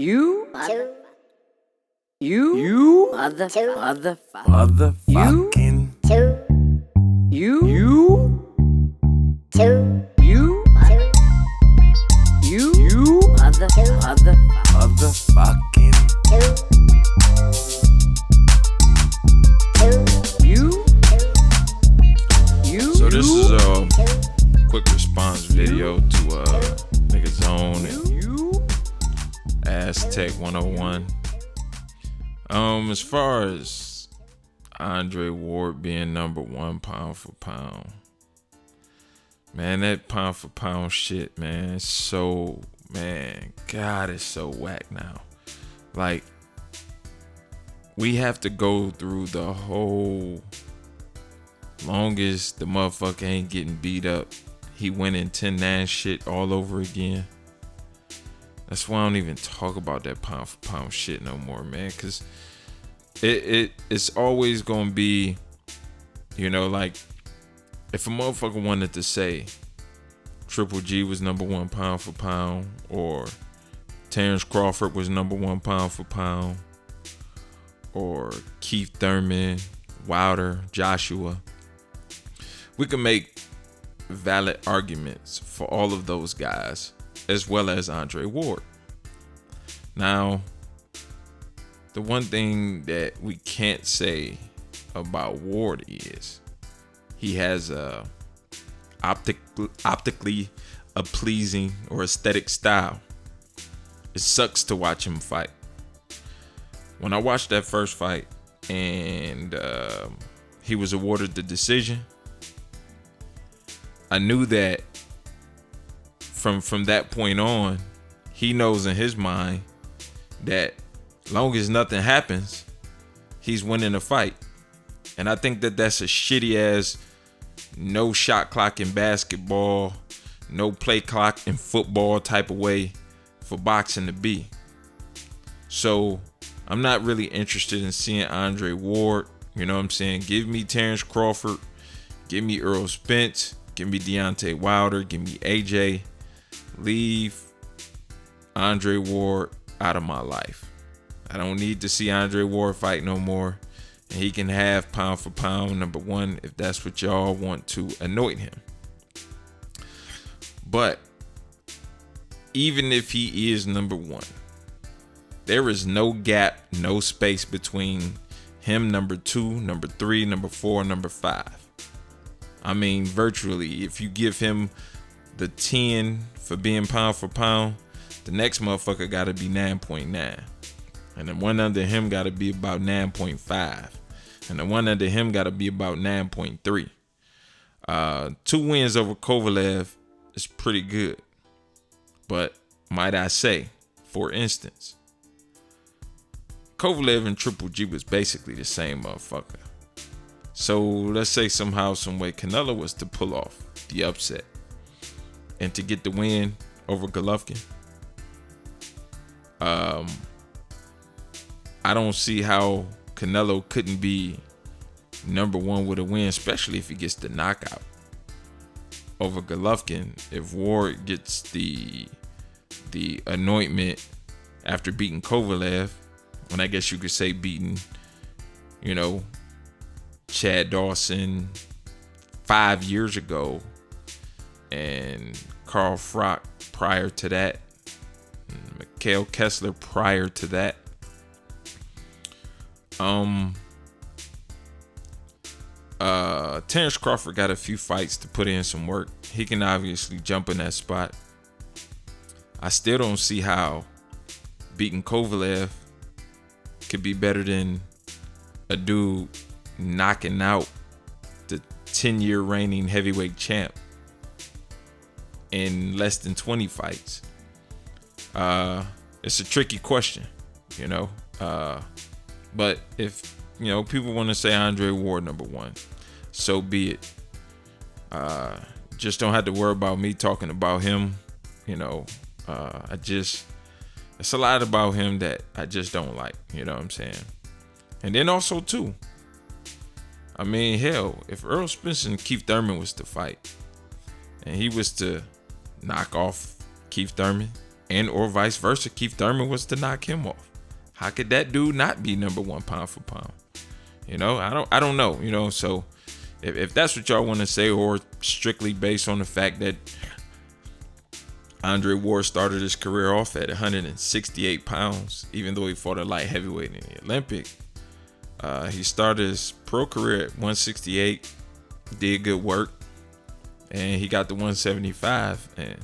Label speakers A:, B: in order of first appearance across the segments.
A: You
B: Motherfucking. Motherfucking. So this is a quick response video to nigga Zone and Aztech101. As far as Andre Ward being number one pound for pound, man, that pound for pound shit, man, it's so, man, God, it's so whack now. Like, we have to go through the whole longest the motherfucker ain't getting beat up, he winning 10-9 shit all over again. That's why I don't even talk about that pound for pound shit no more, man. Cause it's always gonna be, you know, like if a motherfucker wanted to say Triple G was number one pound for pound, or Terrence Crawford was number one pound for pound, or Keith Thurman, Wilder, Joshua, we can make valid arguments for all of those guys, as well as Andre Ward. Now, the one thing that we can't say about Ward is he has a optically a pleasing or aesthetic style. It sucks to watch him fight. When I watched that first fight and he was awarded the decision, I knew that from that point on, he knows in his mind that long as nothing happens, he's winning the fight. And I think that that's a shitty ass no shot clock in basketball, no play clock in football type of way for boxing to be. So I'm not really interested in seeing Andre Ward. You know what I'm saying? Give me Terrence Crawford, give me Earl Spence, give me Deontay Wilder, give me AJ. Leave Andre Ward out of my life. I don't need to see Andre Ward fight no more. And he can have pound for pound number one if that's what y'all want to anoint him. But even if he is number one, there is no gap, no space between him, number two, number three, number four, number five. I mean, virtually, if you give him the 10 for being pound for pound, the next motherfucker got to be 9.9. And the one under him got to be about 9.5. And the one under him got to be about 9.3. 2 wins over Kovalev is pretty good. But might I say, for instance, Kovalev and Triple G was basically the same motherfucker. So let's say somehow, some way, Canelo was to pull off the upset and to get the win over Golovkin. I don't see how Canelo couldn't be number one with a win, especially if he gets the knockout over Golovkin. If Ward gets the anointment after beating Kovalev, and I guess you could say beating, you know, Chad Dawson 5 years ago, and Carl Froch prior to that, and Mikhail Kessler prior to that. Terrence Crawford got a few fights to put in some work. He can obviously jump in that spot. I still don't see how beating Kovalev could be better than a dude knocking out the 10-year reigning heavyweight champ in less than 20 fights. It's a tricky question, you know. But if, you know, people want to say Andre Ward number one, so be it. Just don't have to worry about me talking about him. You know, it's a lot about him that I just don't like. You know what I'm saying? And then also too, I mean, hell, if Earl Spence and Keith Thurman was to fight, and he was to knock off Keith Thurman, and or vice versa, Keith Thurman was to knock him off. How could that dude not be number one pound for pound? You know, I don't know. You know, so if that's what y'all want to say, or strictly based on the fact that Andre Ward started his career off at 168 pounds, even though he fought a light heavyweight in the Olympic. He started his pro career at 168, did good work, and he got to 175. And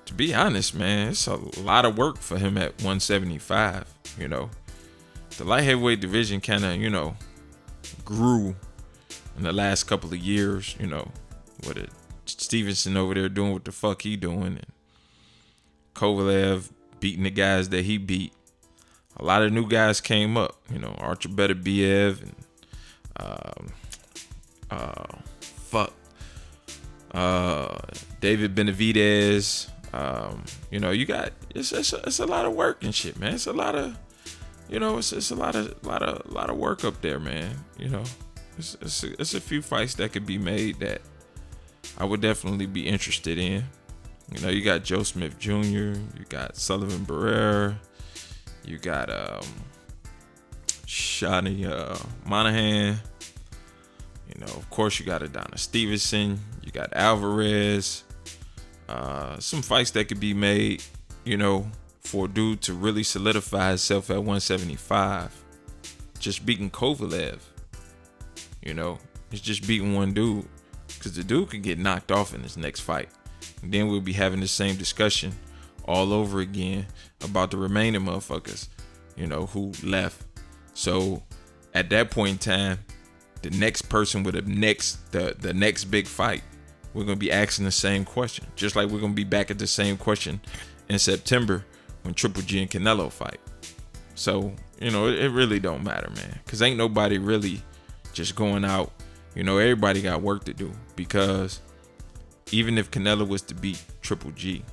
B: to be honest, man, it's a lot of work for him at 175. You know, the light heavyweight division kind of, you know, grew in the last couple of years. You know, with it, Stevenson over there doing what the fuck he doing, and Kovalev beating the guys that he beat. A lot of new guys came up, you know, Archer Beterbiev and David Benavidez. You know, you got it's a lot of work and shit, man. It's a lot of, you know, it's a lot of work up there, man. You know, it's a few fights that could be made that I would definitely be interested in. You know, you got Joe Smith Jr., you got Sullivan Barrera, you got Shani Monahan. You know, of course, you got Adonis Stevenson. You got Alvarez. Some fights that could be made, you know, for a dude to really solidify himself at 175. Just beating Kovalev. You know, it's just beating one dude. Because the dude could get knocked off in his next fight. And then we'll be having the same discussion all over again about the remaining motherfuckers, you know, who left. So at that point in time, the next person with the next big fight, we're going to be asking the same question. Just like we're going to be back at the same question in September when Triple G and Canelo fight. So, you know, it really don't matter, man. Because ain't nobody really just going out. You know, everybody got work to do. Because even if Canelo was to beat Triple G,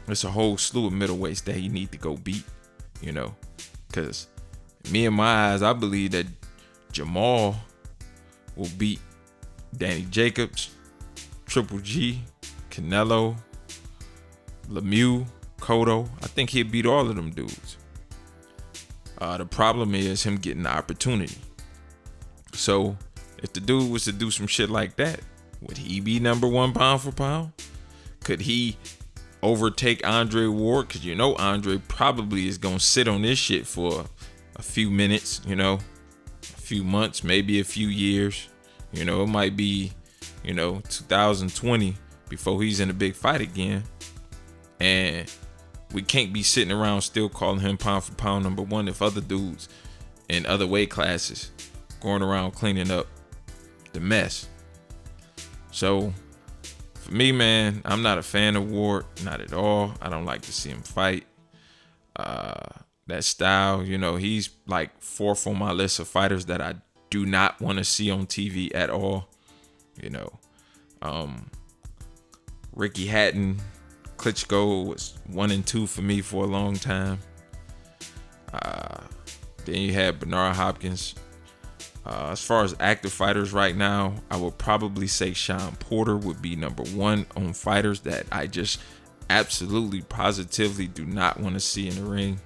B: there's a whole slew of middleweights that he need to go beat, you know. Because me in my eyes, I believe that Jamal will beat Danny Jacobs, Triple G, Canelo, Lemieux, Cotto. I think he'll beat all of them dudes. The problem is him getting the opportunity. So if the dude was to do some shit like that, would he be number one pound for pound? Could he overtake Andre Ward? Because you know Andre probably is going to sit on this shit for a few minutes, you know, a few months, maybe a few years. You know, it might be, you know, 2020 before he's in a big fight again. And we can't be sitting around still calling him pound for pound number one if other dudes in other weight classes going around cleaning up the mess. So for me, man, I'm not a fan of Ward, not at all. I don't like to see him fight. That style, you know, he's like fourth on my list of fighters that I do not want to see on TV at all. You know, Ricky Hatton, Klitschko was 1 and 2 for me for a long time. Then you had Bernard Hopkins. As far as active fighters right now, I would probably say Sean Porter would be number one on fighters that I just absolutely positively do not want to see in the ring.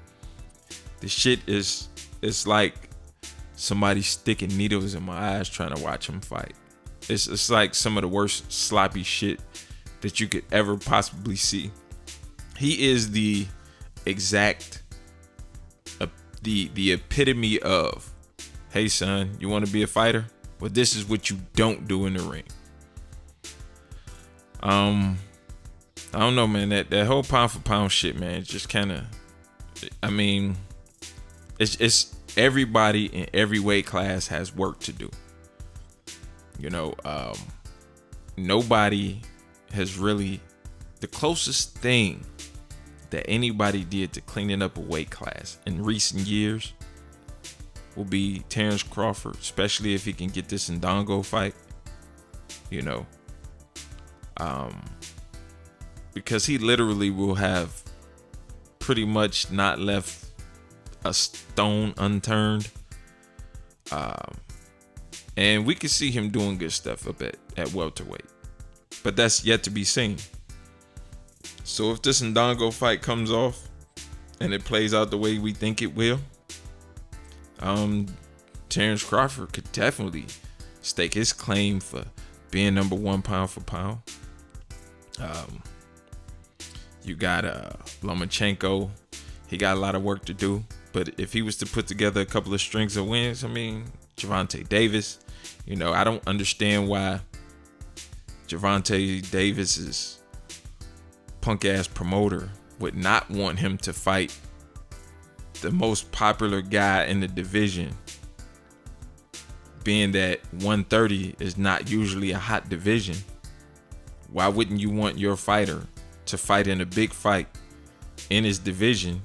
B: The shit is, it's like somebody sticking needles in my eyes trying to watch him fight. It's like some of the worst sloppy shit that you could ever possibly see. He is the exact the epitome of, hey son, you want to be a fighter? Well, this is what you don't do in the ring. I don't know, man. That whole pound for pound shit, man, it's just kind of, I mean, it's everybody in every weight class has work to do. You know, nobody has really, the closest thing that anybody did to cleaning up a weight class in recent years will be Terrence Crawford, especially if he can get this Ndongo fight, you know, because he literally will have pretty much not left a stone unturned. And we can see him doing good stuff up at welterweight, but that's yet to be seen. So if this Ndongo fight comes off and it plays out the way we think it will, Terrence Crawford could definitely stake his claim for being number one pound for pound. You got Lomachenko. He got a lot of work to do. But if he was to put together a couple of strings of wins, I mean, Gervonta Davis, I don't understand why Gervonta Davis's punk ass promoter would not want him to fight the most popular guy in the division, being that 130 is not usually a hot division. Why wouldn't you want your fighter to fight in a big fight in his division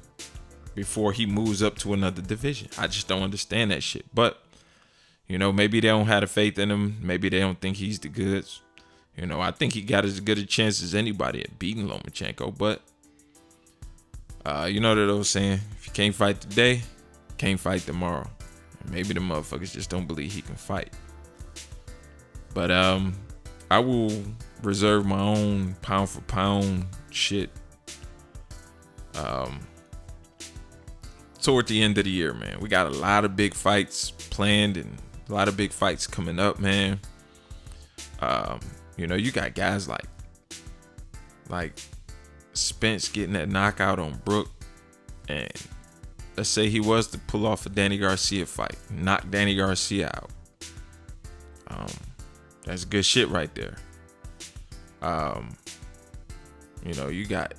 B: before he moves up to another division? I just don't understand that shit. But maybe they don't have the faith in him. Maybe they don't think he's the goods. I think he got as good a chance as anybody at beating Lomachenko. But you know that I was saying, if you can't fight today, can't fight tomorrow. And maybe the motherfuckers just don't believe he can fight. But I will reserve my own pound for pound shit toward the end of the year, man. We got a lot of big fights planned and a lot of big fights coming up, man. You got guys like Spence getting that knockout on Brook, and let's say he was to pull off a Danny Garcia fight, knock Danny Garcia out. That's good shit right there. You got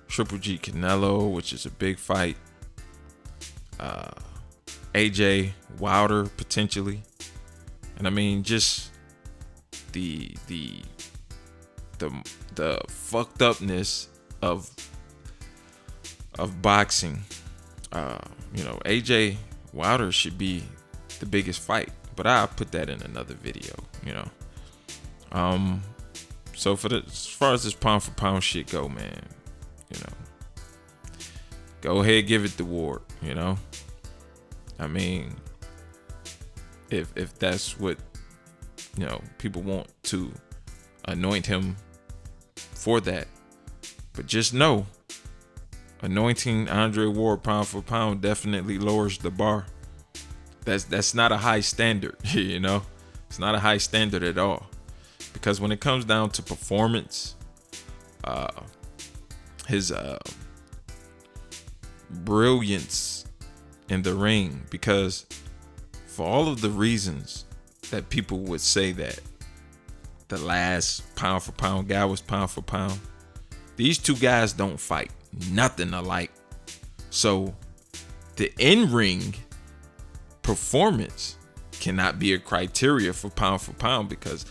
B: Triple G Canelo, which is a big fight. AJ Wilder potentially, and I mean just the fucked upness of boxing. AJ Wilder should be the biggest fight, but I'll put that in another video. So as far as this pound for pound shit go, man, go ahead, give it the award. I mean, if that's what people want to anoint him for that, but just know, anointing Andre Ward pound for pound definitely lowers the bar. That's not a high standard. It's not a high standard at all, because when it comes down to performance, his brilliance in the ring, because for all of the reasons that people would say that the last pound for pound guy was pound for pound, these two guys don't fight nothing alike. So the in-ring performance cannot be a criteria for pound, because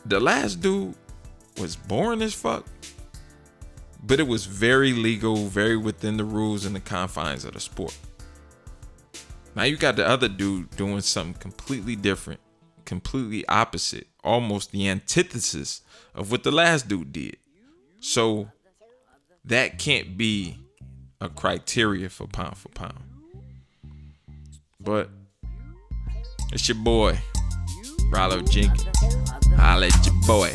B: the last dude was boring as fuck, but it was very legal, very within the rules and the confines of the sport. Now you got the other dude doing something completely different, completely opposite, almost the antithesis of what the last dude did. So that can't be a criteria for pound. But it's your boy, Rollo Jenkins. Holla at your boy.